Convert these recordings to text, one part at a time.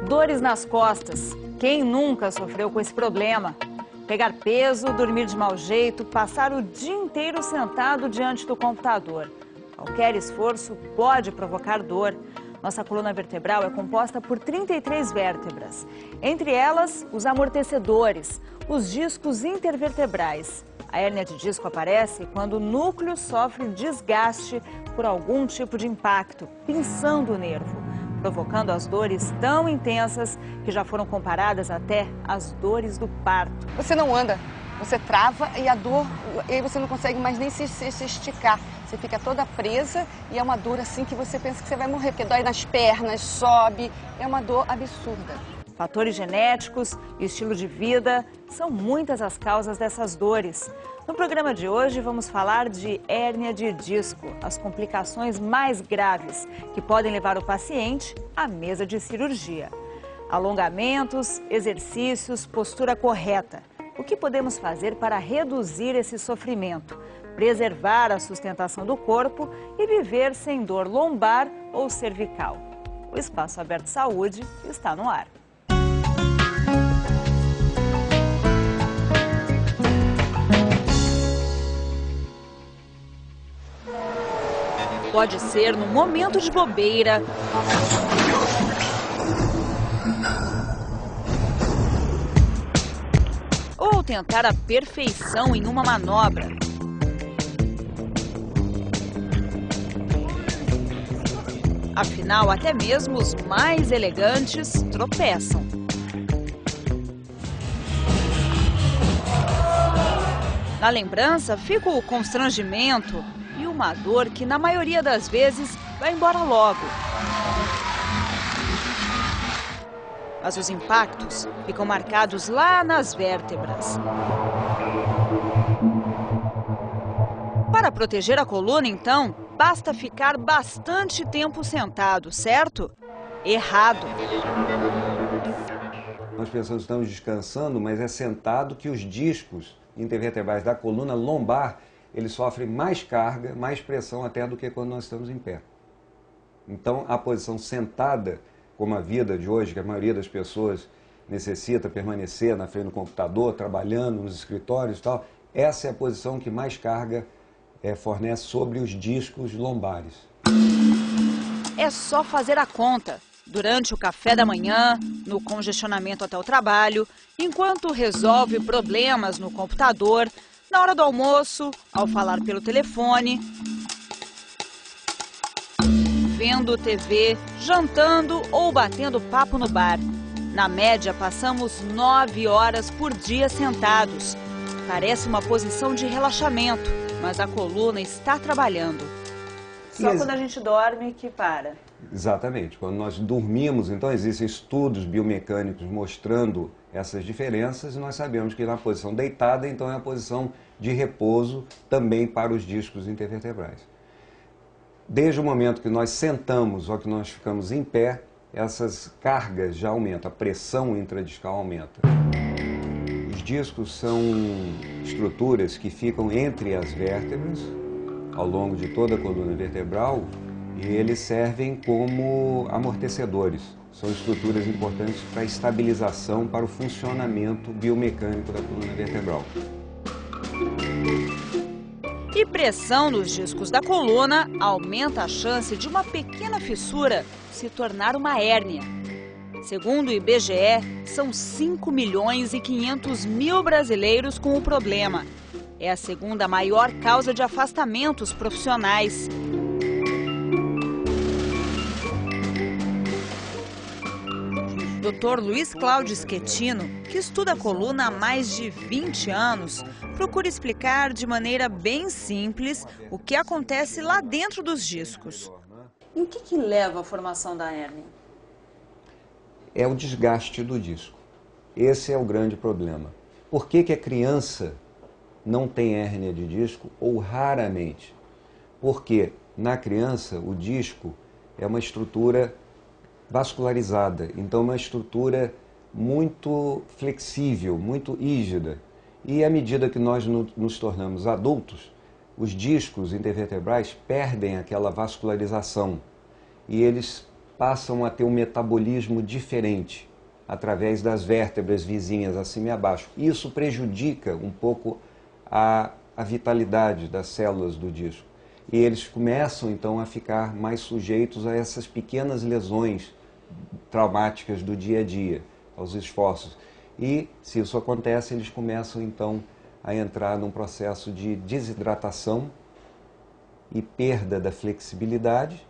Dores nas costas. Quem nunca sofreu com esse problema? Pegar peso, dormir de mau jeito, passar o dia inteiro sentado diante do computador. Qualquer esforço pode provocar dor. Nossa coluna vertebral é composta por 33 vértebras. Entre elas, os amortecedores, os discos intervertebrais. A hérnia de disco aparece quando o núcleo sofre desgaste por algum tipo de impacto, pinçando o nervo, provocando as dores tão intensas que já foram comparadas até às dores do parto. Você não anda, você trava e a dor, e aí você não consegue mais nem se esticar. Você fica toda presa e é uma dor assim que você pensa que você vai morrer, porque dói nas pernas, sobe, é uma dor absurda. Fatores genéticos e estilo de vida são muitas as causas dessas dores. No programa de hoje vamos falar de hérnia de disco, as complicações mais graves que podem levar o paciente à mesa de cirurgia. Alongamentos, exercícios, postura correta. O que podemos fazer para reduzir esse sofrimento, preservar a sustentação do corpo e viver sem dor lombar ou cervical? O Espaço Aberto Saúde está no ar. Pode ser no momento de bobeira, ou tentar a perfeição em uma manobra. Afinal, até mesmo os mais elegantes tropeçam. Na lembrança fica o constrangimento e uma dor que, na maioria das vezes, vai embora logo. Mas os impactos ficam marcados lá nas vértebras. Para proteger a coluna, então, basta ficar bastante tempo sentado, certo? Errado. Nós pensamos que estamos descansando, mas é sentado que os discos intervertebrais da coluna lombar, eles sofrem mais carga, mais pressão até do que quando nós estamos em pé. Então, a posição sentada, como a vida de hoje, que a maioria das pessoas necessita permanecer na frente do computador, trabalhando nos escritórios e tal, essa é a posição que mais carga fornece sobre os discos lombares. É só fazer a conta. Durante o café da manhã, no congestionamento até o trabalho, enquanto resolve problemas no computador, na hora do almoço, ao falar pelo telefone, vendo TV, jantando ou batendo papo no bar. Na média, passamos 9 horas por dia sentados. Parece uma posição de relaxamento, mas a coluna está trabalhando. Só quando a gente dorme que para. Exatamente. Quando nós dormimos, então existem estudos biomecânicos mostrando essas diferenças e nós sabemos que na posição deitada, então é a posição de repouso também para os discos intervertebrais. Desde o momento que nós sentamos ou que nós ficamos em pé, essas cargas já aumentam, a pressão intradiscal aumenta. Os discos são estruturas que ficam entre as vértebras, ao longo de toda a coluna vertebral, e eles servem como amortecedores. São estruturas importantes para a estabilização, para o funcionamento biomecânico da coluna vertebral. E pressão nos discos da coluna aumenta a chance de uma pequena fissura se tornar uma hérnia. Segundo o IBGE, são 5.500.000 brasileiros com o problema. É a segunda maior causa de afastamentos profissionais. Dr. Luiz Cláudio Schettino, que estuda a coluna há mais de 20 anos, procura explicar de maneira bem simples o que acontece lá dentro dos discos. E o que leva à formação da hérnia? É o desgaste do disco. Esse é o grande problema. Por que a criança não tem hérnia de disco ou raramente? Porque na criança o disco é uma estrutura vascularizada, então uma estrutura muito flexível, muito rígida. E à medida que nós nos tornamos adultos, os discos intervertebrais perdem aquela vascularização e eles passam a ter um metabolismo diferente através das vértebras vizinhas acima e abaixo. Isso prejudica um pouco a vitalidade das células do disco. E eles começam então a ficar mais sujeitos a essas pequenas lesões traumáticas do dia a dia, aos esforços. E, se isso acontece, eles começam então a entrar num processo de desidratação e perda da flexibilidade,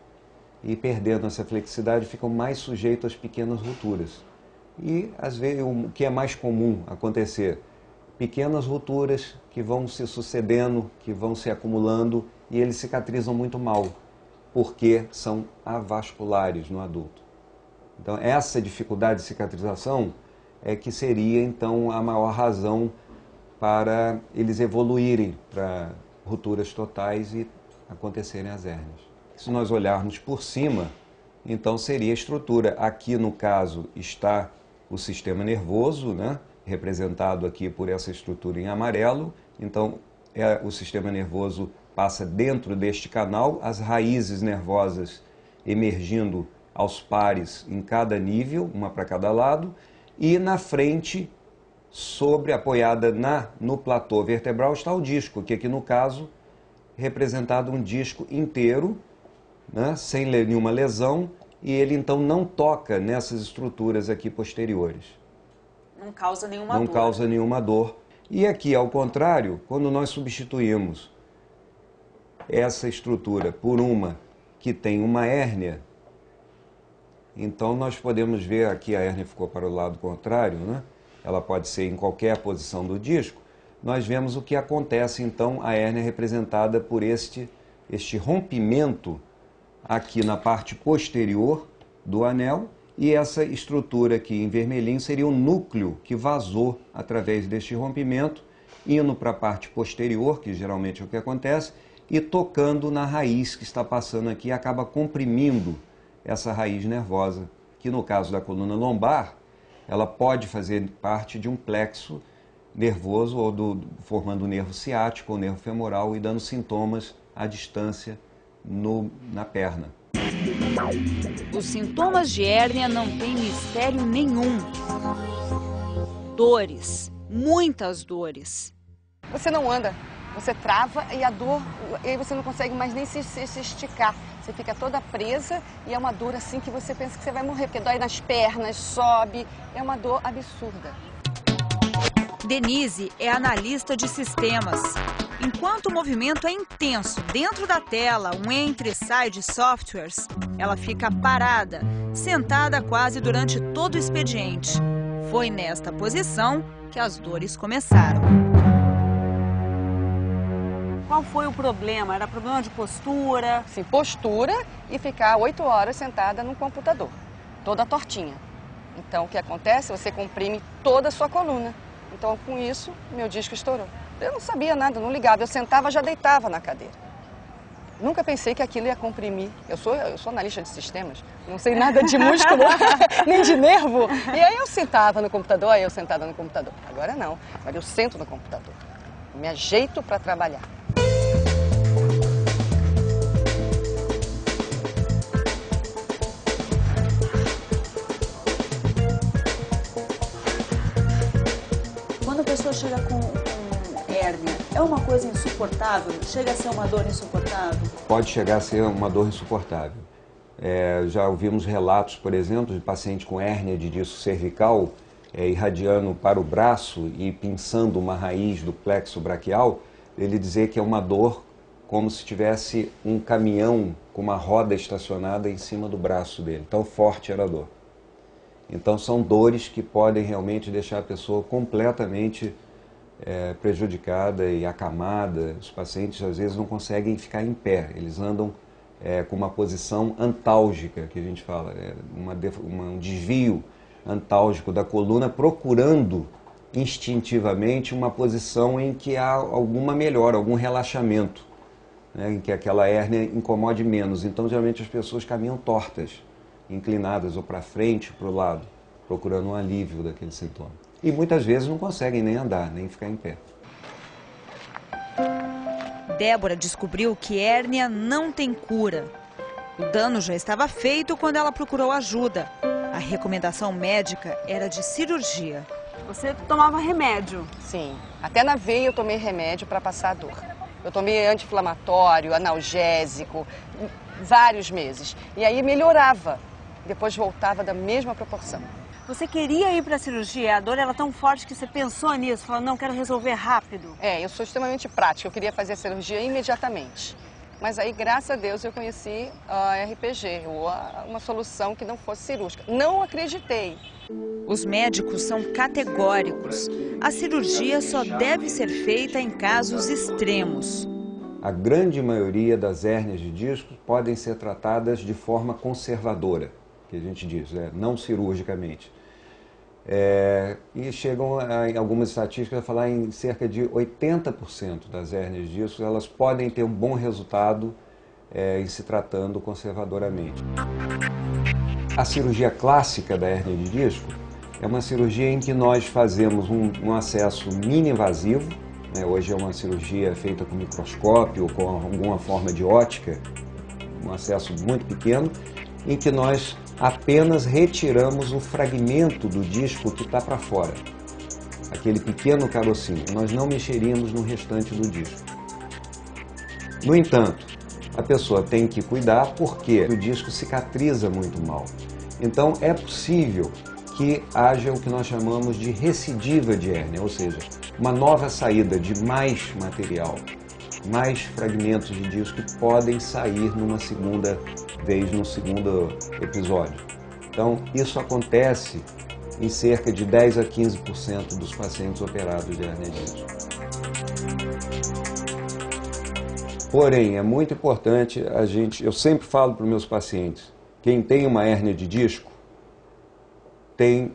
e perdendo essa flexibilidade ficam mais sujeitos às pequenas rupturas. E, às vezes, o que é mais comum acontecer? Pequenas rupturas que vão se sucedendo, que vão se acumulando, e eles cicatrizam muito mal, porque são avasculares no adulto. Então, essa dificuldade de cicatrização é que seria, então, a maior razão para eles evoluírem para rupturas totais e acontecerem as hérnias. Se nós olharmos por cima, então seria a estrutura. Aqui, no caso, está o sistema nervoso, né? Representado aqui por essa estrutura em amarelo. Então, o sistema nervoso passa dentro deste canal, as raízes nervosas emergindo aos pares em cada nível, uma para cada lado, e na frente, apoiada no platô vertebral, está o disco, que aqui no caso, representado um disco inteiro, né, sem nenhuma lesão, e ele então não toca nessas estruturas aqui posteriores. Não causa nenhuma dor. Não causa nenhuma dor. E aqui, ao contrário, quando nós substituímos essa estrutura por uma que tem uma hérnia, então nós podemos ver aqui a hérnia ficou para o lado contrário, né? Ela pode ser em qualquer posição do disco. Nós vemos o que acontece então, a hérnia representada por este rompimento aqui na parte posterior do anel, e essa estrutura aqui em vermelhinho seria o núcleo que vazou através deste rompimento, indo para a parte posterior, que geralmente é o que acontece, e tocando na raiz que está passando aqui, acaba comprimindo essa raiz nervosa, que no caso da coluna lombar, ela pode fazer parte de um plexo nervoso, ou formando o nervo ciático ou nervo femoral e dando sintomas à distância na perna. Os sintomas de hérnia não têm mistério nenhum. Dores, muitas dores. Você não anda, você trava e a dor, e aí você não consegue mais nem se esticar. Você fica toda presa e é uma dor assim que você pensa que você vai morrer, porque dói nas pernas, sobe, é uma dor absurda. Denise é analista de sistemas. Enquanto o movimento é intenso dentro da tela, um entra e sai de softwares, ela fica parada, sentada quase durante todo o expediente. Foi nesta posição que as dores começaram. Qual foi o problema? Era problema de postura? Sim, postura e ficar 8 horas sentada num computador, toda tortinha. Então, o que acontece? Você comprime toda a sua coluna. Então, com isso, meu disco estourou. Eu não sabia nada, não ligava. Eu sentava, já deitava na cadeira. Nunca pensei que aquilo ia comprimir. Eu sou analista de sistemas, não sei nada de músculo, nem de nervo. E aí eu sentava no computador, aí eu sentada no computador. Agora não, agora eu sento no computador. Me ajeito para trabalhar. Quando a pessoa chega com hérnia, é uma coisa insuportável? Chega a ser uma dor insuportável? Pode chegar a ser uma dor insuportável. Já ouvimos relatos, por exemplo, de paciente com hérnia de disco cervical, irradiando para o braço e pinçando uma raiz do plexo braquial, ele dizer que é uma dor como se tivesse um caminhão com uma roda estacionada em cima do braço dele. Tão forte era a dor. Então são dores que podem realmente deixar a pessoa completamente prejudicada e acamada. Os pacientes às vezes não conseguem ficar em pé, eles andam com uma posição antálgica, que a gente fala, um desvio antálgico da coluna, procurando instintivamente uma posição em que há alguma melhora, algum relaxamento, né, em que aquela hérnia incomode menos. Então geralmente as pessoas caminham tortas, inclinadas ou para frente, para o lado, procurando um alívio daquele sintoma. E muitas vezes não conseguem nem andar, nem ficar em pé. Débora descobriu que hérnia não tem cura. O dano já estava feito quando ela procurou ajuda. A recomendação médica era de cirurgia. Você tomava remédio? Sim, até na veia eu tomei remédio para passar a dor. Eu tomei anti-inflamatório, analgésico, vários meses. E aí melhorava, depois voltava da mesma proporção. Você queria ir para a cirurgia, a dor era tão forte que você pensou nisso, falou, não, quero resolver rápido. Eu sou extremamente prática, eu queria fazer a cirurgia imediatamente. Mas aí, graças a Deus, eu conheci a RPG, uma solução que não fosse cirúrgica. Não acreditei. Os médicos são categóricos. A cirurgia só deve ser feita em casos extremos. A grande maioria das hérnias de disco podem ser tratadas de forma conservadora, que a gente diz, não cirurgicamente. E chegam em algumas estatísticas a falar em cerca de 80% das hérnias de disco, elas podem ter um bom resultado em se tratando conservadoramente. A cirurgia clássica da hérnia de disco é uma cirurgia em que nós fazemos um acesso mini-invasivo, hoje é uma cirurgia feita com microscópio ou com alguma forma de ótica, um acesso muito pequeno, em que nós apenas retiramos o fragmento do disco que está para fora, aquele pequeno carocinho. Nós não mexeríamos no restante do disco. No entanto, a pessoa tem que cuidar porque o disco cicatriza muito mal. Então é possível que haja o que nós chamamos de recidiva de hérnia, ou seja, uma nova saída de mais material, mais fragmentos de disco que podem sair numa segunda vez, no segundo episódio. Então, isso acontece em cerca de 10 a 15% dos pacientes operados de hérnia de disco. Porém, é muito importante eu sempre falo para os meus pacientes, quem tem uma hérnia de disco tem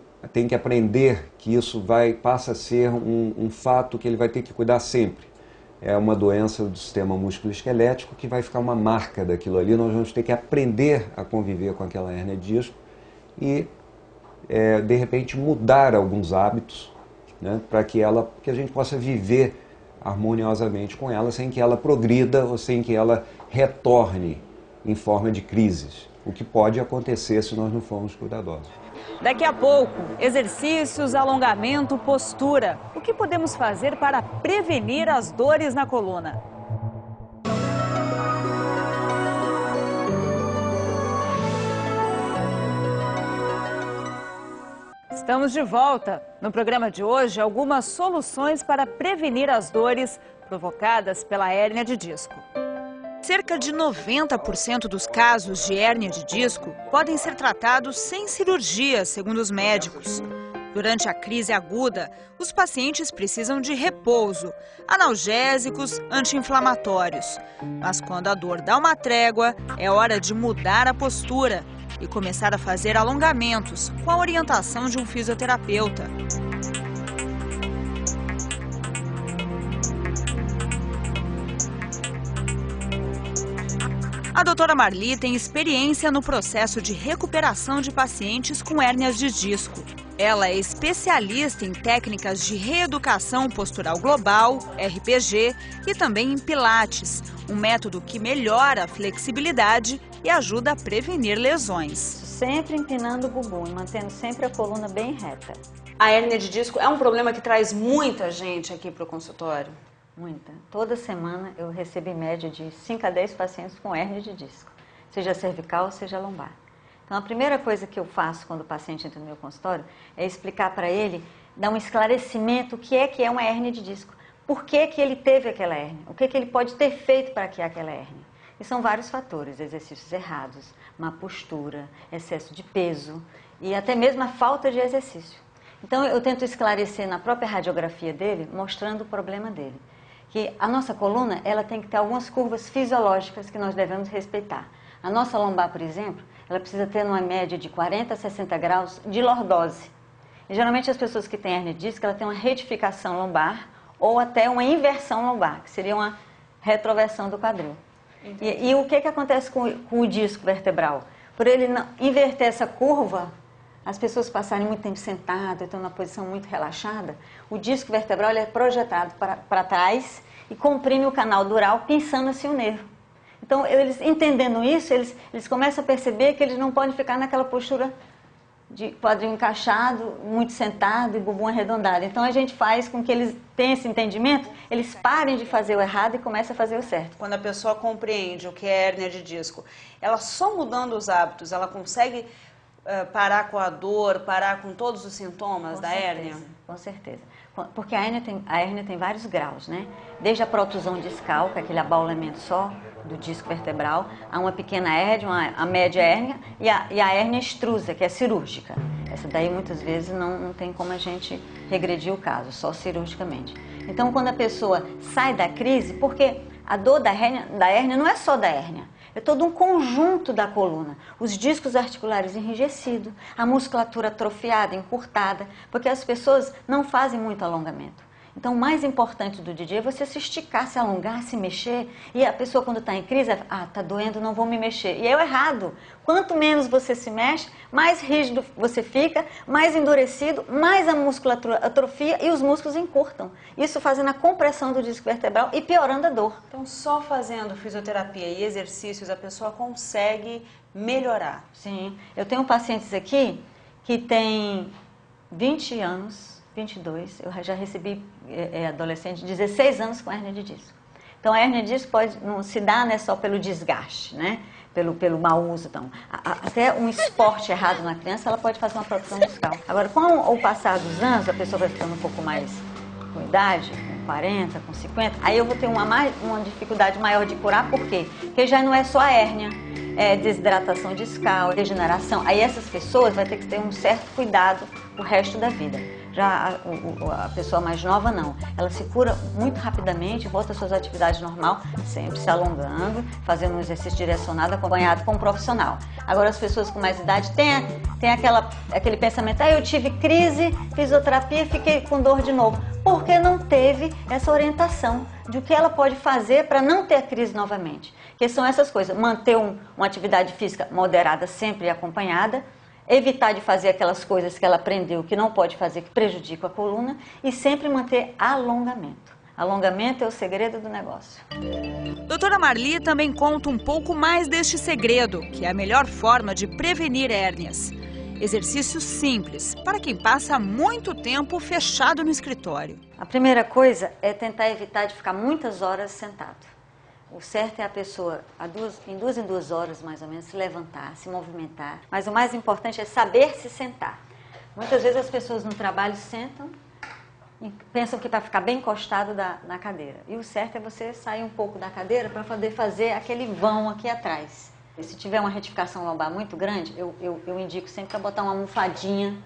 que aprender que isso passa a ser um fato que ele vai ter que cuidar sempre. É uma doença do sistema músculo-esquelético que vai ficar uma marca daquilo ali. Nós vamos ter que aprender a conviver com aquela hérnia de disco e, de repente, mudar alguns hábitos, para que a gente possa viver harmoniosamente com ela, sem que ela progrida ou sem que ela retorne em forma de crises, o que pode acontecer se nós não formos cuidadosos. Daqui a pouco, exercícios, alongamento, postura. O que podemos fazer para prevenir as dores na coluna? Estamos de volta. No programa de hoje, algumas soluções para prevenir as dores provocadas pela hérnia de disco. Cerca de 90% dos casos de hérnia de disco podem ser tratados sem cirurgia, segundo os médicos. Durante a crise aguda, os pacientes precisam de repouso, analgésicos, anti-inflamatórios. Mas quando a dor dá uma trégua, é hora de mudar a postura e começar a fazer alongamentos com a orientação de um fisioterapeuta. A doutora Marli tem experiência no processo de recuperação de pacientes com hérnias de disco. Ela é especialista em técnicas de reeducação postural global, RPG, e também em Pilates, um método que melhora a flexibilidade e ajuda a prevenir lesões. Sempre empinando o bumbum e mantendo sempre a coluna bem reta. A hérnia de disco é um problema que traz muita gente aqui para o consultório. Muita. Toda semana eu recebo em média de 5 a 10 pacientes com hérnia de disco, seja cervical, seja lombar. Então a primeira coisa que eu faço quando o paciente entra no meu consultório é explicar para ele, dar um esclarecimento o que é uma hérnia de disco. Por que ele teve aquela hérnia? O que ele pode ter feito para criar aquela hérnia? E são vários fatores, exercícios errados, má postura, excesso de peso e até mesmo a falta de exercício. Então eu tento esclarecer na própria radiografia dele, mostrando o problema dele. Que a nossa coluna, ela tem que ter algumas curvas fisiológicas que nós devemos respeitar. A nossa lombar, por exemplo, ela precisa ter uma média de 40 a 60 graus de lordose. E, geralmente as pessoas que têm hérnia de disco, ela tem uma retificação lombar ou até uma inversão lombar, que seria uma retroversão do quadril. E o que acontece com o disco vertebral? Por ele não inverter essa curva, as pessoas passarem muito tempo sentadas, estão numa posição muito relaxada, o disco vertebral ele é projetado para trás e comprime o canal dural, pinçando assim o nervo. Então, eles entendendo isso, eles começam a perceber que eles não podem ficar naquela postura de quadril encaixado, muito sentado e bumbum arredondado. Então, a gente faz com que eles tenham esse entendimento, eles parem de fazer o errado e comecem a fazer o certo. Quando a pessoa compreende o que é hérnia de disco, ela só mudando os hábitos, ela consegue parar com a dor, parar com todos os sintomas da hérnia? Com certeza. Porque a hérnia tem vários graus, né? Desde a protusão discal, que é aquele abaulamento só do disco vertebral, a uma pequena hérnia, a média hérnia e a hérnia extrusa, que é cirúrgica. Essa daí muitas vezes não tem como a gente regredir o caso, só cirurgicamente. Então, quando a pessoa sai da crise, porque a dor da hérnia não é só da hérnia, é todo um conjunto da coluna. Os discos articulares enrijecidos, a musculatura atrofiada, encurtada, porque as pessoas não fazem muito alongamento. Então, o mais importante do DJ é você se esticar, se alongar, se mexer. E a pessoa, quando está em crise, tá doendo, não vou me mexer. E é o errado. Quanto menos você se mexe, mais rígido você fica, mais endurecido, mais a musculatura atrofia e os músculos encurtam. Isso fazendo a compressão do disco vertebral e piorando a dor. Então, só fazendo fisioterapia e exercícios, a pessoa consegue melhorar? Sim. Eu tenho pacientes aqui que têm 20 anos, 22, eu já recebi adolescente de 16 anos com hérnia de disco. Então, a hérnia de disco não se dá, né, só pelo desgaste, né, pelo mau uso. Então, até um esporte errado na criança, ela pode fazer uma protusão discal. Agora, com o passar dos anos, a pessoa vai ficando um pouco mais com idade, com 40, com 50, aí eu vou ter uma dificuldade maior de curar, por quê? Porque já não é só a hérnia, é desidratação discal, degeneração. Aí essas pessoas vão ter que ter um certo cuidado o resto da vida. Já a pessoa mais nova não, ela se cura muito rapidamente, volta às suas atividades normal, sempre se alongando, fazendo um exercício direcionado, acompanhado com um profissional. Agora as pessoas com mais idade têm aquele pensamento, eu tive crise, fisioterapia, fiquei com dor de novo, porque não teve essa orientação de o que ela pode fazer para não ter a crise novamente. Que são essas coisas, manter uma atividade física moderada sempre e acompanhada, evitar de fazer aquelas coisas que ela aprendeu que não pode fazer, que prejudicam a coluna, e sempre manter alongamento. Alongamento é o segredo do negócio. Doutora Marli também conta um pouco mais deste segredo, que é a melhor forma de prevenir hérnias. Exercícios simples, para quem passa muito tempo fechado no escritório. A primeira coisa é tentar evitar de ficar muitas horas sentado. O certo é a pessoa, em duas horas mais ou menos, se levantar, se movimentar. Mas o mais importante é saber se sentar. Muitas vezes as pessoas no trabalho sentam e pensam que para ficar bem encostado na cadeira. E o certo é você sair um pouco da cadeira para poder fazer aquele vão aqui atrás. E se tiver uma retificação lombar muito grande, eu indico sempre para botar uma almofadinha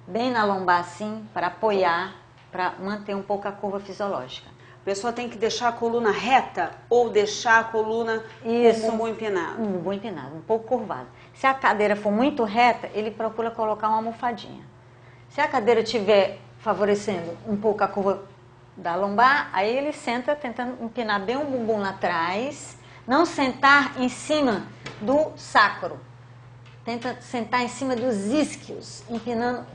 bem na lombar assim, para apoiar, para manter um pouco a curva fisiológica. A pessoa tem que deixar a coluna reta ou deixar a coluna com o bumbum empinado? Um bumbum empinado, um pouco curvado. Se a cadeira for muito reta, ele procura colocar uma almofadinha. Se a cadeira estiver favorecendo um pouco a curva da lombar, aí ele senta tentando empinar bem o bumbum lá atrás, não sentar em cima do sacro. Tenta sentar em cima dos isquios,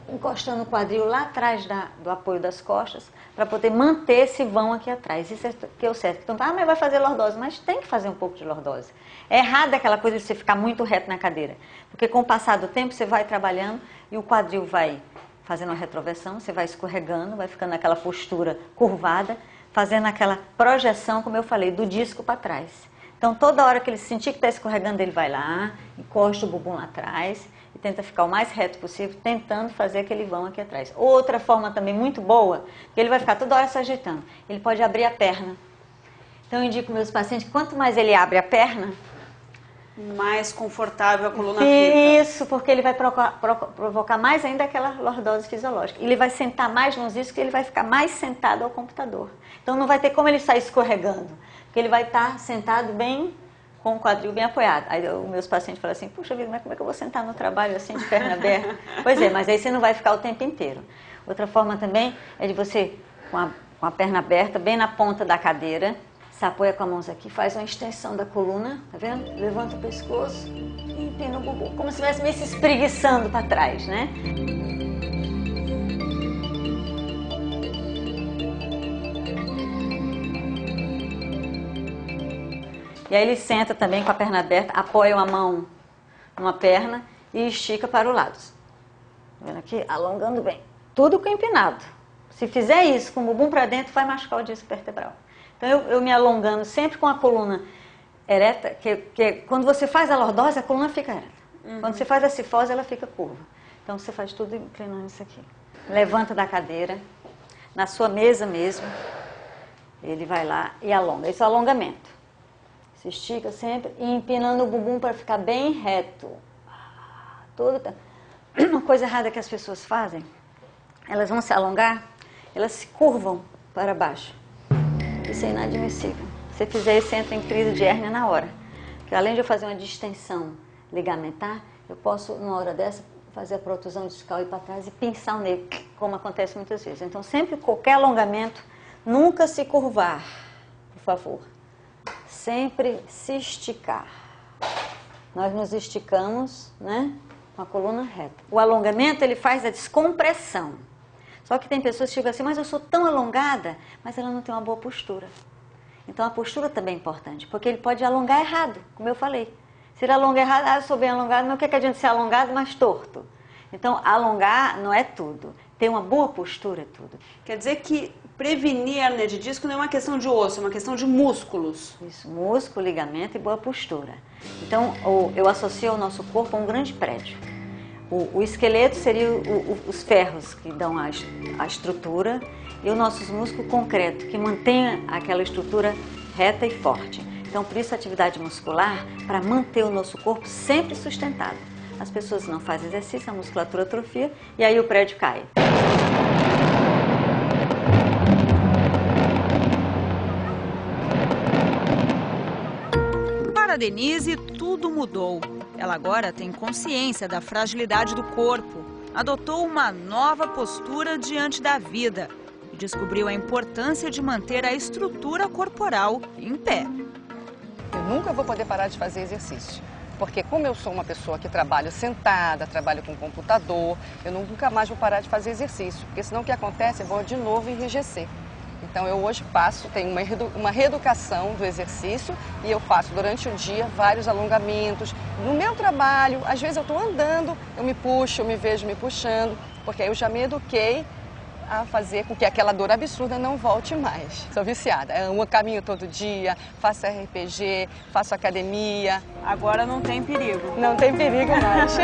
encostando o quadril lá atrás do apoio das costas, para poder manter esse vão aqui atrás. Isso é que é o certo. Então, mas vai fazer lordose, mas tem que fazer um pouco de lordose. É errado aquela coisa de você ficar muito reto na cadeira, porque com o passar do tempo você vai trabalhando e o quadril vai fazendo uma retroversão, você vai escorregando, vai ficando naquela postura curvada, fazendo aquela projeção, como eu falei, do disco para trás. Então, toda hora que ele sentir que está escorregando, ele vai lá, encosta o bumbum lá atrás e tenta ficar o mais reto possível, tentando fazer aquele vão aqui atrás. Outra forma também muito boa, que ele vai ficar toda hora se agitando, ele pode abrir a perna. Então, eu indico meus pacientes que quanto mais ele abre a perna, mais confortável a coluna fica. Isso, porque ele vai provocar mais ainda aquela lordose fisiológica. Ele vai sentar mais nos discos e ele vai ficar mais sentado ao computador. Então, não vai ter como ele sair escorregando. Porque ele vai estar sentado bem, com o quadril bem apoiado. Aí os meus pacientes falam assim, puxa vida, mas como é que eu vou sentar no trabalho assim, de perna aberta? Pois é, mas aí você não vai ficar o tempo inteiro. Outra forma também é de você, com a perna aberta, bem na ponta da cadeira, se apoia com as mãos aqui, faz uma extensão da coluna, tá vendo? Levanta o pescoço e empina o bumbum, como se estivesse meio se espreguiçando para trás, né? E E aí ele senta também com a perna aberta, apoia uma mão numa perna e estica para o lado. Tá vendo aqui? Alongando bem. Tudo com empinado. Se fizer isso com o bumbum para dentro, vai machucar o disco vertebral. Então eu me alongando sempre com a coluna ereta, que quando você faz a lordose, a coluna fica ereta. Quando você faz a cifose, ela fica curva. Então você faz tudo inclinando isso aqui. Levanta da cadeira, na sua mesa mesmo, ele vai lá e alonga. Isso é alongamento. Se estica sempre e empinando o bumbum para ficar bem reto. Uma coisa errada que as pessoas fazem, elas vão se alongar, elas se curvam para baixo. Isso é inadmissível. Se você fizer isso, você entra em crise de hérnia na hora. Porque além de eu fazer uma distensão ligamentar, eu posso, numa hora dessa, fazer a protusão discal e ir para trás e pinçar o nervo, como acontece muitas vezes. Então, sempre, qualquer alongamento, nunca se curvar, por favor. Sempre se esticar. Nós nos esticamos, né, com a coluna reta. O alongamento, ele faz a descompressão. Só que tem pessoas que ficam assim, mas eu sou tão alongada, mas ela não tem uma boa postura. Então, a postura também é importante, porque ele pode alongar errado, como eu falei. Se ele alonga errado, eu sou bem alongado, não quer que adianta ser alongado, mas torto. Então, alongar não é tudo. Ter uma boa postura é tudo. Quer dizer que prevenir a hernia de disco não é uma questão de osso, é uma questão de músculos. Isso, músculo, ligamento e boa postura. Então, eu associo o nosso corpo a um grande prédio. O esqueleto seria os ferros que dão a estrutura e os nossos músculos concreto, que mantém aquela estrutura reta e forte. Então, por isso, a atividade muscular, para manter o nosso corpo sempre sustentado. As pessoas não fazem exercício, a musculatura atrofia e aí o prédio cai. Para Denise, tudo mudou. Ela agora tem consciência da fragilidade do corpo, adotou uma nova postura diante da vida e descobriu a importância de manter a estrutura corporal em pé. Eu nunca vou poder parar de fazer exercício, porque como eu sou uma pessoa que trabalho sentada, trabalho com computador, eu nunca mais vou parar de fazer exercício, porque senão o que acontece? Eu vou de novo enrijecer. Então eu hoje tenho uma reeducação do exercício e eu faço durante o dia vários alongamentos. No meu trabalho, às vezes eu estou andando, eu me puxo, eu me vejo me puxando, porque aí eu já me eduquei a fazer com que aquela dor absurda não volte mais. Sou viciada, eu caminho todo dia, faço RPG, faço academia. Agora não tem perigo. Não tem perigo mais.